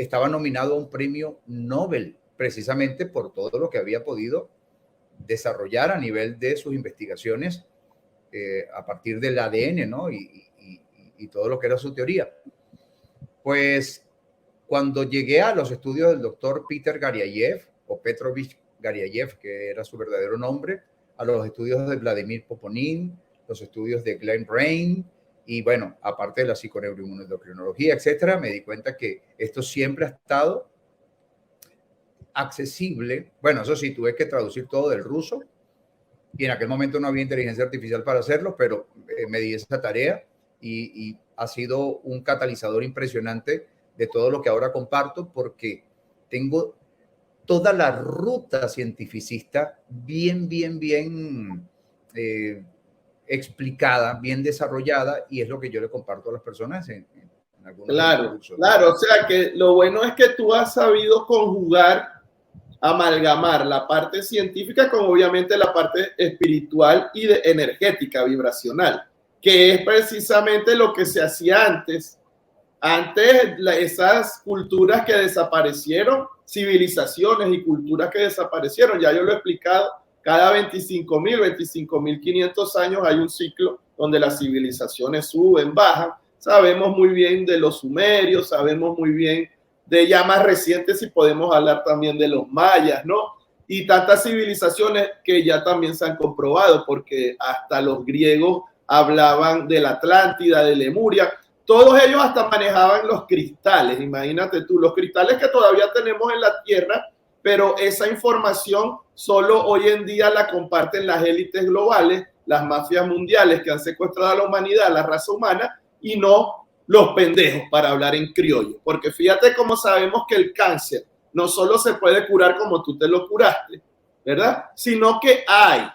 estaba nominado a un premio Nobel precisamente por todo lo que había podido desarrollar a nivel de sus investigaciones a partir del ADN, ¿no? Y todo lo que era su teoría. Pues cuando llegué a los estudios del doctor Peter Garyayev, o Petrovich Garyayev, que era su verdadero nombre, a los estudios de Vladimir Poponin, los estudios de Glenn Rain, y bueno, aparte de la psiconeuroinmunoendocrinología, etcétera, me di cuenta que esto siempre ha estado accesible. Bueno, eso sí, tuve que traducir todo del ruso, y en aquel momento no había inteligencia artificial para hacerlo, pero me di esa tarea y ha sido un catalizador impresionante de todo lo que ahora comparto, porque tengo toda la ruta cientificista bien explicada, bien desarrollada, y es lo que yo le comparto a las personas en algunos de los cursos. Claro, o sea que lo bueno es que tú has sabido conjugar, amalgamar la parte científica con obviamente la parte espiritual y de energética, vibracional, que es precisamente lo que se hacía antes. Esas culturas que desaparecieron, civilizaciones y culturas que desaparecieron, ya yo lo he explicado, cada 25.500 años hay un ciclo donde las civilizaciones suben, bajan. Sabemos muy bien de los sumerios, sabemos muy bien de ya más recientes, si podemos hablar también de los mayas, ¿no? Y tantas civilizaciones que ya también se han comprobado, porque hasta los griegos hablaban de la Atlántida, de Lemuria. Todos ellos hasta manejaban los cristales, imagínate tú, los cristales que todavía tenemos en la Tierra, pero esa información solo hoy en día la comparten las élites globales, las mafias mundiales que han secuestrado a la humanidad, a la raza humana, y no los pendejos, para hablar en criollo. Porque fíjate cómo sabemos que el cáncer no solo se puede curar como tú te lo curaste, ¿verdad? Sino que hay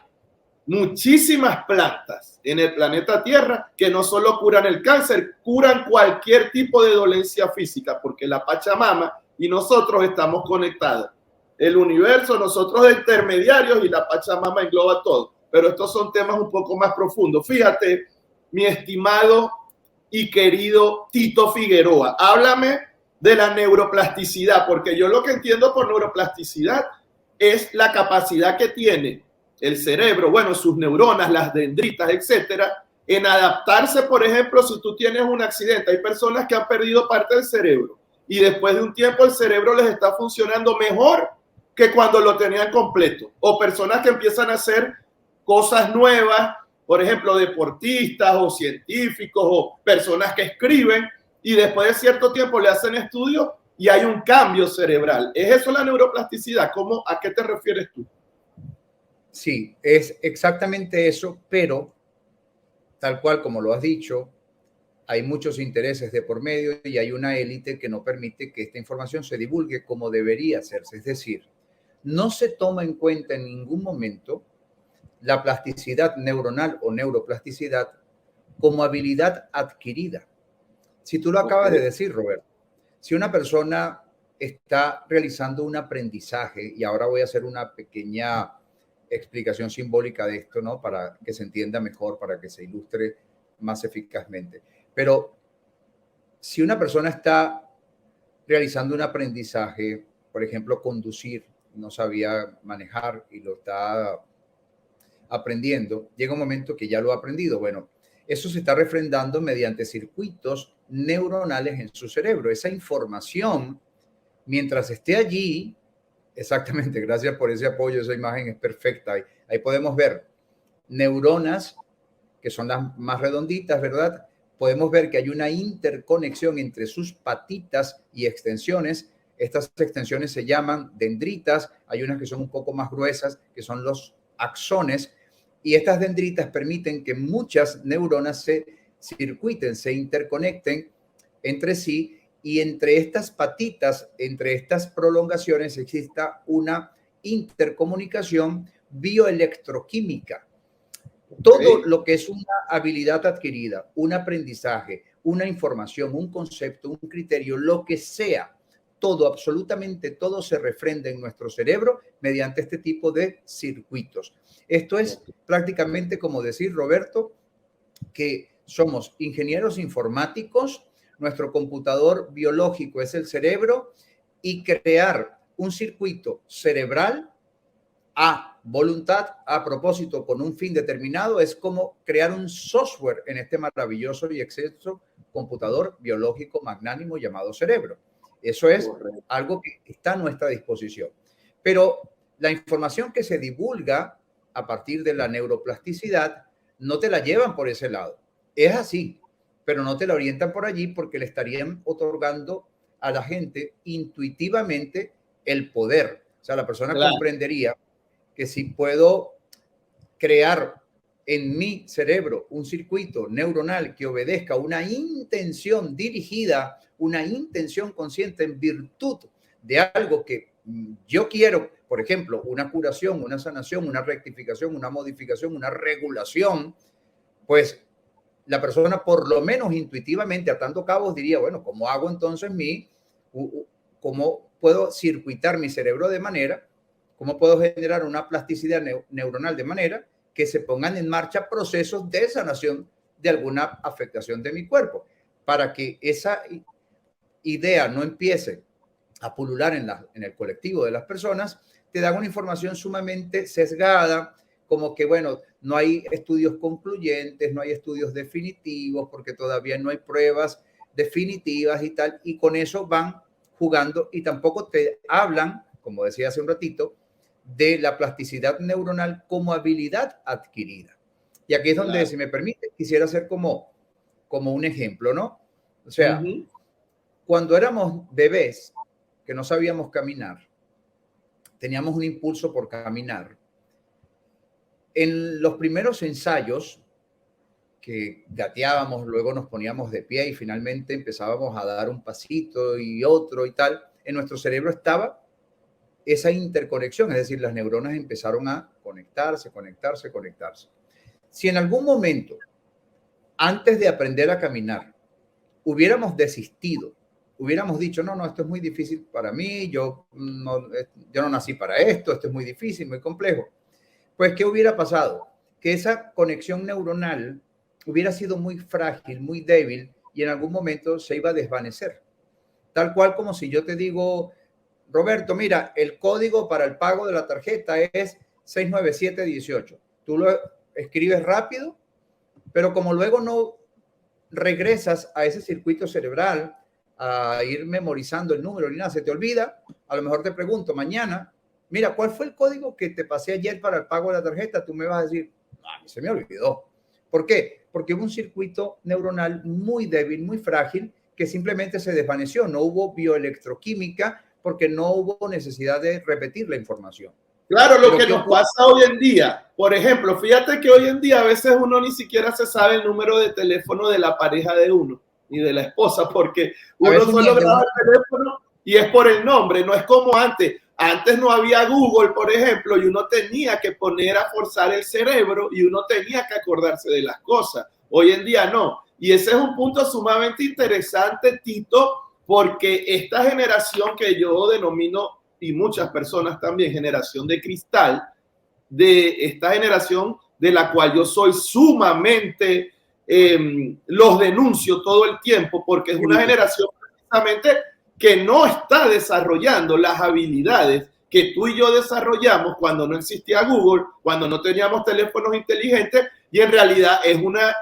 muchísimas plantas en el planeta Tierra que no solo curan el cáncer, curan cualquier tipo de dolencia física, porque la Pachamama y nosotros estamos conectados. El universo, nosotros de intermediarios, y la Pachamama engloba todo. Pero estos son temas un poco más profundos. Fíjate, mi estimado y querido Tito Figueroa, háblame de la neuroplasticidad, porque yo lo que entiendo por neuroplasticidad es la capacidad que tiene el cerebro, bueno, sus neuronas, las dendritas, etcétera, en adaptarse. Por ejemplo, si tú tienes un accidente, hay personas que han perdido parte del cerebro y después de un tiempo el cerebro les está funcionando mejor que cuando lo tenían completo, o personas que empiezan a hacer cosas nuevas, por ejemplo, deportistas o científicos o personas que escriben, y después de cierto tiempo le hacen estudios y hay un cambio cerebral. ¿Es eso la neuroplasticidad? ¿A qué te refieres tú? Sí, es exactamente eso, pero tal cual como lo has dicho, hay muchos intereses de por medio y hay una élite que no permite que esta información se divulgue como debería hacerse. Es decir, no se toma en cuenta en ningún momento la plasticidad neuronal o neuroplasticidad como habilidad adquirida. Si tú lo acabas de decir, Roberto, si una persona está realizando un aprendizaje, y ahora voy a hacer una pequeña explicación simbólica de esto, ¿no? Para que se entienda mejor, para que se ilustre más eficazmente. Pero si una persona está realizando un aprendizaje, por ejemplo, conducir, no sabía manejar y lo está aprendiendo, llega un momento que ya lo ha aprendido. Bueno, eso se está refrendando mediante circuitos neuronales en su cerebro. Esa información, mientras esté allí, exactamente, gracias por ese apoyo, esa imagen es perfecta. Ahí podemos ver neuronas, que son las más redonditas, ¿verdad? Podemos ver que hay una interconexión entre sus patitas y extensiones. Estas extensiones se llaman dendritas, hay unas que son un poco más gruesas, que son los axones, y estas dendritas permiten que muchas neuronas se circuiten, se interconecten entre sí, y entre estas patitas, entre estas prolongaciones, exista una intercomunicación bioelectroquímica. Todo lo que es una habilidad adquirida, un aprendizaje, una información, un concepto, un criterio, lo que sea, todo, absolutamente todo se refrenda en nuestro cerebro mediante este tipo de circuitos. Esto es prácticamente como decir, Roberto, que somos ingenieros informáticos nuestro computador biológico es el cerebro y crear un circuito cerebral a voluntad, a propósito, con un fin determinado, es como crear un software en este maravilloso y excelso computador biológico magnánimo llamado cerebro. Eso es algo que está a nuestra disposición. Pero la información que se divulga a partir de la neuroplasticidad no te la llevan por ese lado. Es así, pero no te la orientan por allí porque le estarían otorgando a la gente intuitivamente el poder. O sea, la persona comprendería que si puedo crear en mi cerebro un circuito neuronal que obedezca una intención dirigida, una intención consciente en virtud de algo que yo quiero, por ejemplo, una curación, una sanación, una rectificación, una modificación, una regulación, pues la persona por lo menos intuitivamente atando cabos diría, bueno, ¿cómo hago entonces cómo puedo circuitar mi cerebro de manera, cómo puedo generar una plasticidad neuronal de manera que se pongan en marcha procesos de sanación de alguna afectación de mi cuerpo, para que esa idea no empiece a pulular en el colectivo de las personas, te dan una información sumamente sesgada, como que, bueno, no hay estudios concluyentes, no hay estudios definitivos, porque todavía no hay pruebas definitivas y tal, y con eso van jugando y tampoco te hablan, como decía hace un ratito, de la plasticidad neuronal como habilidad adquirida. Y aquí es donde, si me permite, quisiera hacer como un ejemplo, ¿no? O sea, cuando éramos bebés, que no sabíamos caminar, teníamos un impulso por caminar. En los primeros ensayos, que gateábamos, luego nos poníamos de pie y finalmente empezábamos a dar un pasito y otro y tal, en nuestro cerebro estaba esa interconexión, es decir, las neuronas empezaron a conectarse. Si en algún momento, antes de aprender a caminar, hubiéramos desistido, hubiéramos dicho, no, esto es muy difícil para mí, yo no nací para esto es muy difícil, muy complejo, pues, ¿qué hubiera pasado? Que esa conexión neuronal hubiera sido muy frágil, muy débil, y en algún momento se iba a desvanecer. Tal cual como si yo te digo, Roberto, mira, el código para el pago de la tarjeta es 69718. Tú lo escribes rápido, pero como luego no regresas a ese circuito cerebral, a ir memorizando el número ni nada, se te olvida, a lo mejor te pregunto mañana, mira, ¿cuál fue el código que te pasé ayer para el pago de la tarjeta? Tú me vas a decir, se me olvidó. ¿Por qué? Porque hubo un circuito neuronal muy débil, muy frágil, que simplemente se desvaneció. No hubo bioelectroquímica porque no hubo necesidad de repetir la información. Claro, lo que nos pasa hoy en día, por ejemplo, fíjate que hoy en día a veces uno ni siquiera se sabe el número de teléfono de la pareja de uno ni de la esposa, porque uno solo graba el teléfono y es por el nombre, no es como antes. Antes no había Google, por ejemplo, y uno tenía que poner a forzar el cerebro y uno tenía que acordarse de las cosas. Hoy en día no. Y ese es un punto sumamente interesante, Tito, porque esta generación que yo denomino, y muchas personas también, generación de cristal, de esta generación de la cual yo soy sumamente, los denuncio todo el tiempo, porque es una generación precisamente que no está desarrollando las habilidades que tú y yo desarrollamos cuando no existía Google, cuando no teníamos teléfonos inteligentes, y en realidad es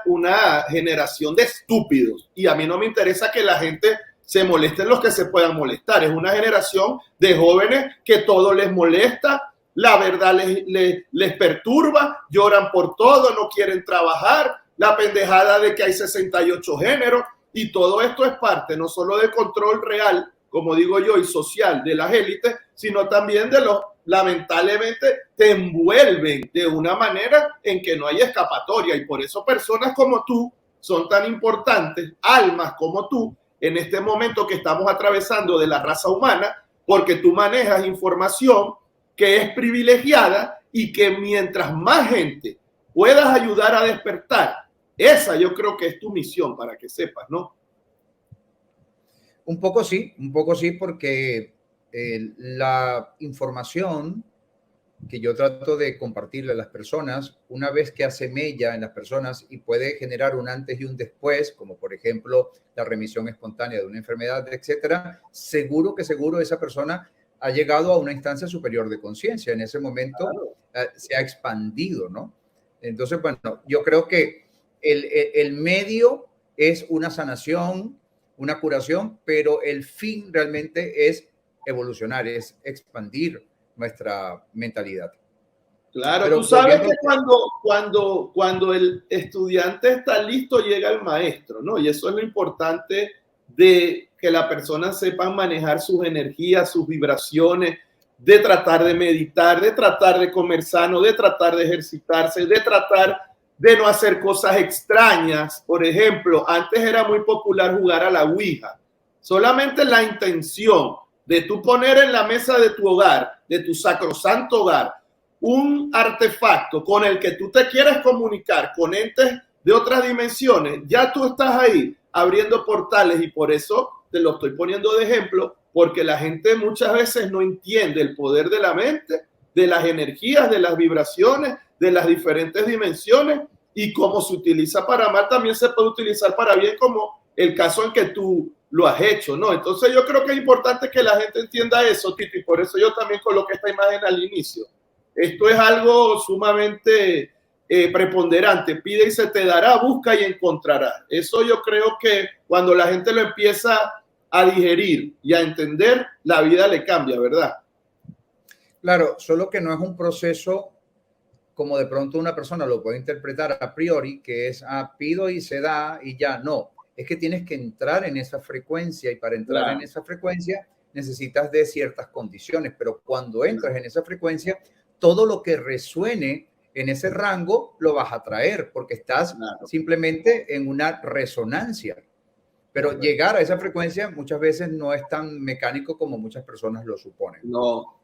una generación de estúpidos. Y a mí no me interesa que la gente se molesten los que se puedan molestar. Es una generación de jóvenes que todo les molesta, la verdad les perturba, lloran por todo, no quieren trabajar, la pendejada de que hay 68 géneros, y todo esto es parte no solo del control real, como digo yo, y social de las élites, sino también de los, lamentablemente, te envuelven de una manera en que no hay escapatoria, y por eso personas como tú son tan importantes, almas como tú, en este momento que estamos atravesando de la raza humana, porque tú manejas información que es privilegiada y que mientras más gente puedas ayudar a despertar, esa yo creo que es tu misión, para que sepas, ¿no? Un poco sí, porque la información que yo trato de compartirle a las personas, una vez que hace mella en las personas y puede generar un antes y un después, como por ejemplo la remisión espontánea de una enfermedad, etcétera, seguro esa persona ha llegado a una instancia superior de conciencia. En ese momento se ha expandido, ¿no? Entonces, bueno, yo creo que el medio es una sanación, una curación, pero el fin realmente es evolucionar, es expandir nuestra mentalidad. Claro, pero tú sabes que cuando el estudiante está listo, llega el maestro, ¿no? Y eso es lo importante de que la persona sepa manejar sus energías, sus vibraciones, de tratar de meditar, de tratar de comer sano, de tratar de ejercitarse, de tratar de no hacer cosas extrañas. Por ejemplo, antes era muy popular jugar a la Ouija. Solamente la intención de tú poner en la mesa de tu hogar, de tu sacrosanto hogar, un artefacto con el que tú te quieres comunicar con entes de otras dimensiones, ya tú estás ahí abriendo portales, y por eso te lo estoy poniendo de ejemplo, porque la gente muchas veces no entiende el poder de la mente, de las energías, de las vibraciones, de las diferentes dimensiones, y cómo se utiliza para mal también se puede utilizar para bien, como el caso en que tú lo has hecho, ¿no? Entonces yo creo que es importante que la gente entienda eso, Tito, y por eso yo también coloqué esta imagen al inicio. Esto es algo sumamente preponderante. Pide y se te dará, busca y encontrarás. Eso yo creo que cuando la gente lo empieza a digerir y a entender, la vida le cambia, ¿verdad? Claro, solo que no es un proceso como de pronto una persona lo puede interpretar a priori, que es pido y se da y ya. No, es que tienes que entrar en esa frecuencia, y para entrar en esa frecuencia necesitas de ciertas condiciones, pero cuando entras en esa frecuencia, todo lo que resuene en ese rango lo vas a traer, porque estás simplemente en una resonancia. Pero llegar a esa frecuencia muchas veces no es tan mecánico como muchas personas lo suponen. No.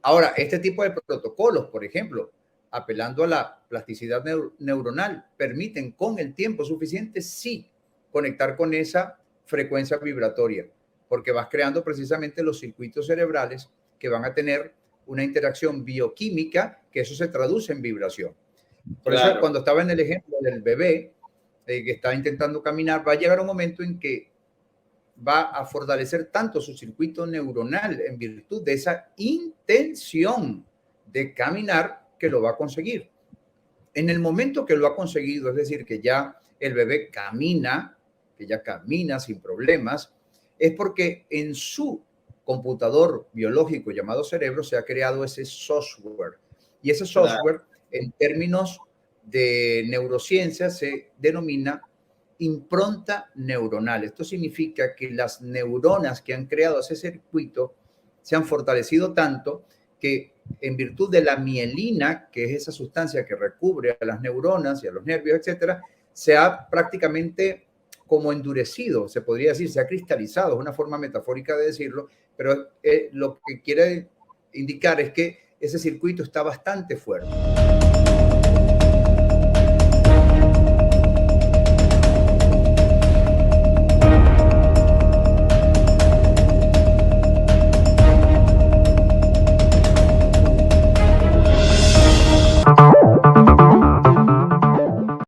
Ahora, este tipo de protocolos, por ejemplo, apelando a la plasticidad neuronal, permiten con el tiempo suficiente, sí, conectar con esa frecuencia vibratoria, porque vas creando precisamente los circuitos cerebrales que van a tener una interacción bioquímica, que eso se traduce en vibración. Por eso, cuando estaba en el ejemplo del bebé que está intentando caminar, va a llegar un momento en que va a fortalecer tanto su circuito neuronal en virtud de esa intención de caminar, que lo va a conseguir. En el momento que lo ha conseguido, es decir, que ya el bebé camina, que ya camina sin problemas, es porque en su computador biológico llamado cerebro se ha creado ese software. Y ese software, en términos de neurociencia, se denomina impronta neuronal. Esto significa que las neuronas que han creado ese circuito se han fortalecido tanto que, en virtud de la mielina, que es esa sustancia que recubre a las neuronas y a los nervios, etcétera, se ha prácticamente como endurecido, se podría decir, se ha cristalizado, es una forma metafórica de decirlo, pero lo que quiere indicar es que ese circuito está bastante fuerte.